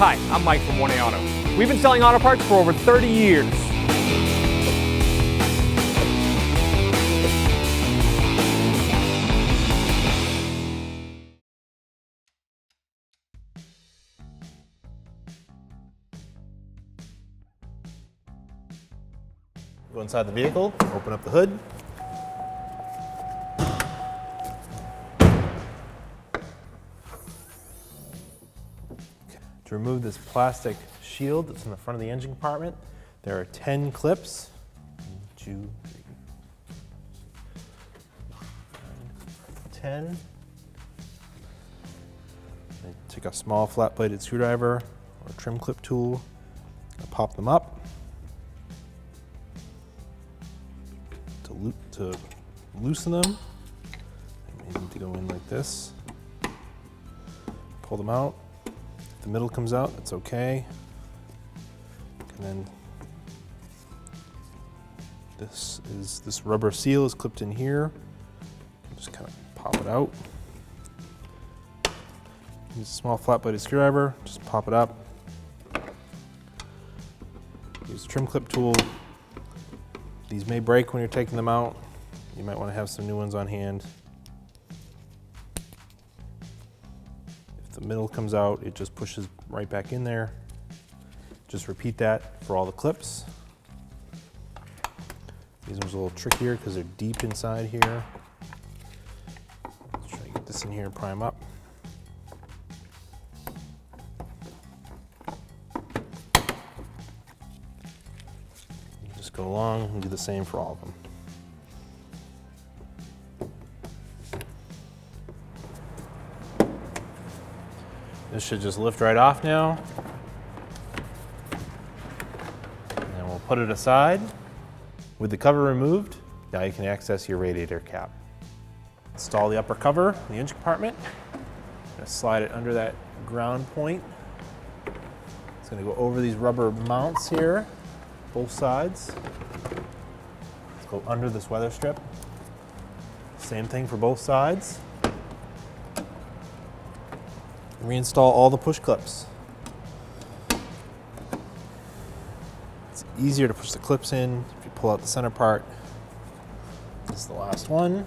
Hi, I'm Mike from 1A Auto. We've been selling auto parts for over 30 years. Go inside the vehicle, open up the hood. To remove this plastic shield that's in the front of the engine compartment, there are 10 clips. 1, 2, 3, 10. And take a small flat-bladed screwdriver or a trim clip tool and pop them up. To loosen them, they need to go in like this. Pull them out. If the middle comes out, that's okay. And then this rubber seal is clipped in here. Just kind of pop it out. Use a small flat-bladed screwdriver, just pop it up. Use a trim clip tool. These may break when you're taking them out. You might want to have some new ones on hand. If the middle comes out, it just pushes right back in there. Just repeat that for all the clips. These ones are a little trickier because they're deep inside here. Let's try to get this in here and prime up. Just go along and do the same for all of them. This should just lift right off now. And then we'll put it aside. With the cover removed, now you can access your radiator cap. Install the upper cover in the engine compartment. Just slide it under that ground point. It's going to go over these rubber mounts here, both sides. Let's go under this weather strip. Same thing for both sides. Reinstall all the push clips. It's easier to push the clips in if you pull out the center part. This is the last one.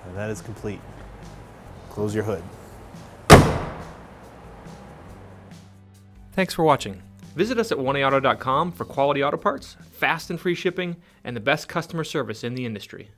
And that is complete. Close your hood. Thanks for watching. Visit us at 1AAuto.com for quality auto parts, fast and free shipping, and the best customer service in the industry.